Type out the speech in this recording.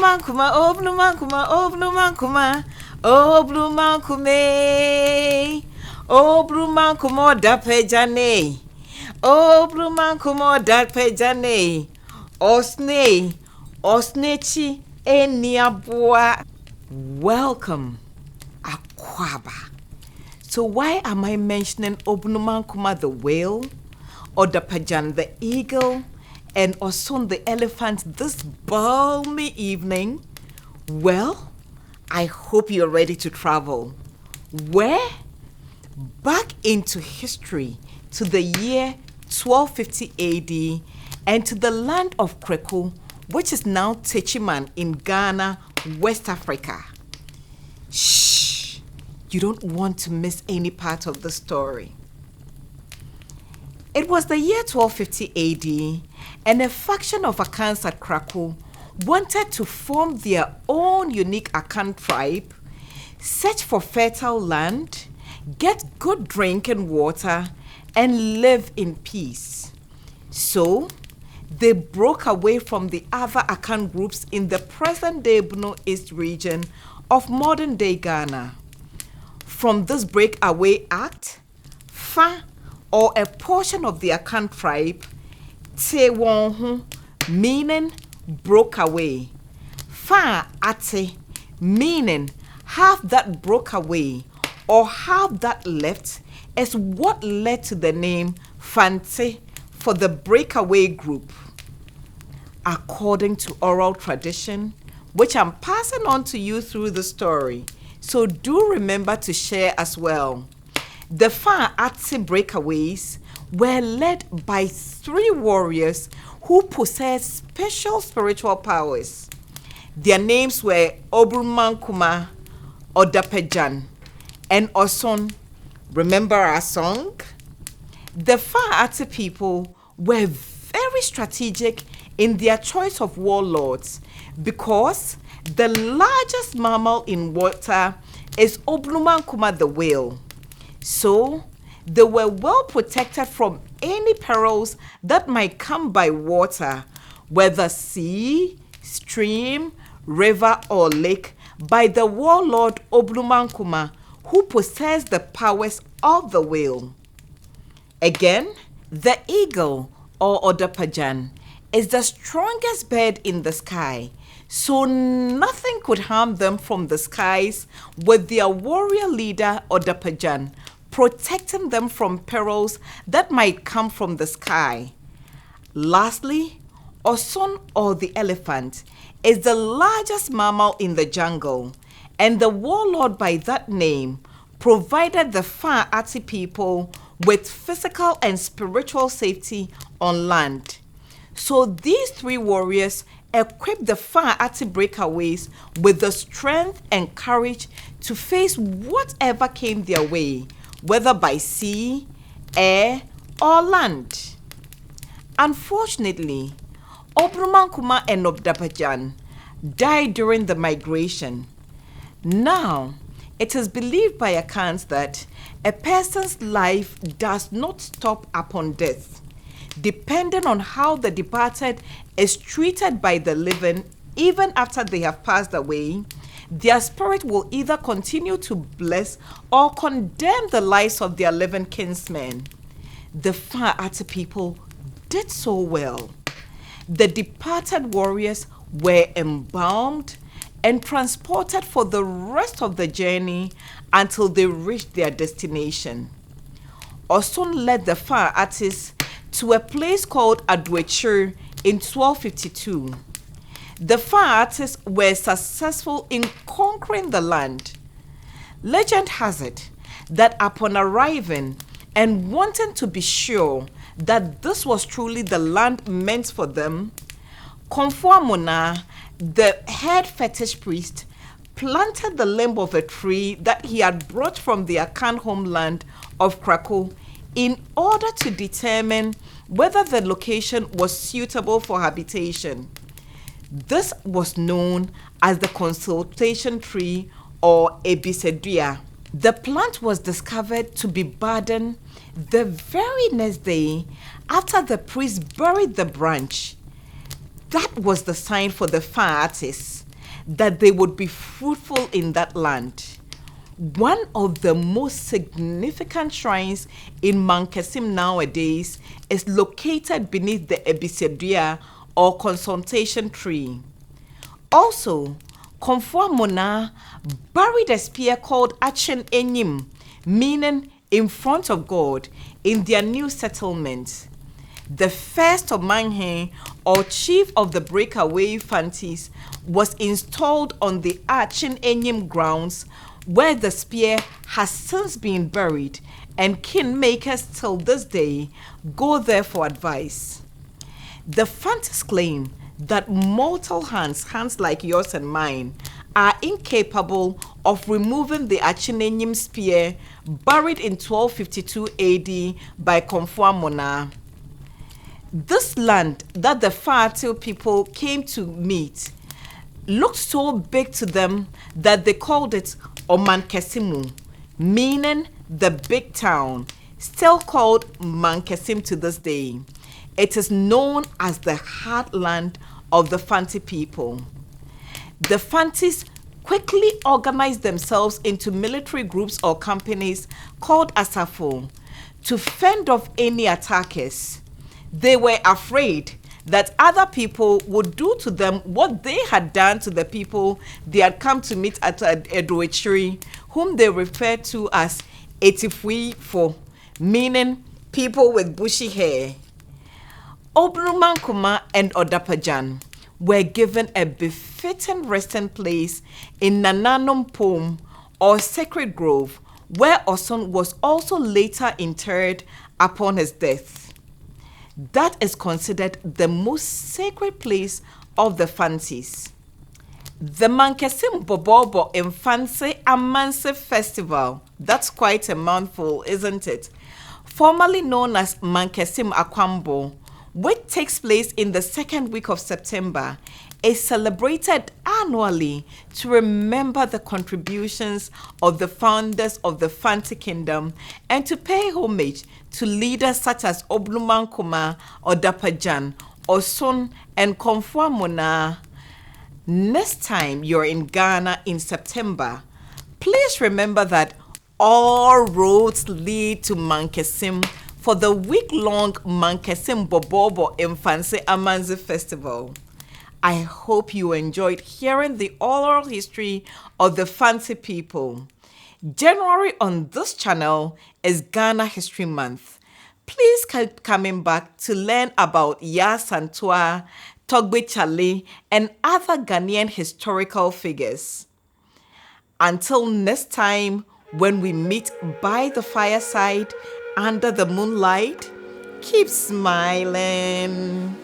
Obrumankoma, Obrumankoma, Obrumankoma, Obrumankume, Obrumankumo Odapagyan, Obrumankumo Odapagyan, Osne, Osnechi, Eniabua. Welcome, Akwaba. So why am I mentioning Obrumankoma the whale, Odapagyan the eagle, and Oson the elephant this balmy evening? Well, I hope you're ready to travel. Where? Back into history to the year 1250 AD and to the land of Kreku, which is now Techiman in Ghana, West Africa. Shh! You don't want to miss any part of the story. It was the year 1250 AD, and a faction of Akans at Krakow wanted to form their own unique Akan tribe, search for fertile land, get good drinking water, and live in peace. So, they broke away from the other Akan groups in the present-day Borno East region of modern-day Ghana. From this breakaway act, Fa, or a portion of the Akan tribe, Te Wonhu, meaning broke away. Fa Ate, meaning half that broke away or half that left, is what led to the name Fante for the breakaway group. According to oral tradition, which I'm passing on to you through the story, so do remember to share as well. The Fa Ate breakaways were led by 3 warriors who possessed special spiritual powers. Their names were Obrumankoma, Odapagyan, and Oson. Remember our song? The Fa Ate people were very strategic in their choice of warlords because the largest mammal in water is Obrumankoma the whale. So, they were well protected from any perils that might come by water, whether sea, stream, river, or lake, by the warlord Obrumankoma, who possessed the powers of the whale. Again, the eagle, or Odapagyan, is the strongest bird in the sky, so nothing could harm them from the skies, with their warrior leader Odapagyan protecting them from perils that might come from the sky. Lastly, Oson, or the elephant, is the largest mammal in the jungle, and the warlord by that name provided the Fa Ate people with physical and spiritual safety on land. So these 3 warriors equipped the Fa Ate breakaways with the strength and courage to face whatever came their way, whether by sea, air, or land. Unfortunately, Obrumankoma and Odapagyan died during the migration. Now, it is believed by Akans that a person's life does not stop upon death. Depending on how the departed is treated by the living, even after they have passed away, their spirit will either continue to bless or condemn the lives of their living kinsmen. The Fa Ate people did so well. The departed warriors were embalmed and transported for the rest of the journey until they reached their destination. Oson led the Fa Ates to a place called Adwechur in 1252. The Fa Ates were successful in conquering the land. Legend has it that upon arriving and wanting to be sure that this was truly the land meant for them, Konfuamona, the head fetish priest, planted the limb of a tree that he had brought from the Akan homeland of Krakow in order to determine whether the location was suitable for habitation. This was known as the consultation tree, or Ebisedua. The plant was discovered to be barren the very next day after the priest buried the branch. That was the sign for the Fa Ates that they would be fruitful in that land. One of the most significant shrines in Mankesim nowadays is located beneath the Ebisedua or consultation tree. Also, Komfua Mona buried a spear called Achen Enyim, meaning in front of God, in their new settlement. The first of Manghe, or chief of the breakaway Fantes, was installed on the Achen Enyim grounds where the spear has since been buried, and kingmakers till this day go there for advice. The Fantes claim that mortal hands like yours and mine, are incapable of removing the Achinenyim spear buried in 1252 AD by Komfua Mona. This land that the Fante people came to meet looked so big to them that they called it Omankesimu, meaning the big town, still called Mankesim to this day. It is known as the heartland of the Fante people. The Fantes quickly organized themselves into military groups or companies called Asafo to fend off any attackers. They were afraid that other people would do to them what they had done to the people they had come to meet at Edoechiri, whom they referred to as Etifui, meaning people with bushy hair. Obrumankoma and Odapagyan were given a befitting resting place in Nananum Pom, or Sacred Grove, where Oson was also later interred upon his death. That is considered the most sacred place of the Fantes. The Mankesim Bobobo Infanse Amanse Festival, that's quite a mouthful, isn't it? Formerly known as Mankesim Akwambo, which takes place in the second week of September, is celebrated annually to remember the contributions of the founders of the Fante Kingdom and to pay homage to leaders such as Obrumankoma, Odapagyan, Oson, and Komfua Mona. Next time you're in Ghana in September, please remember that all roads lead to Mankesim for the week-long Mankesim Bobobo Infanse Amanze Festival. I hope you enjoyed hearing the oral history of the Fante people. January on this channel is Ghana History Month. Please keep coming back to learn about Ya Santua, Togbe Chale, and other Ghanaian historical figures. Until next time, when we meet by the fireside under the moonlight, keep smiling.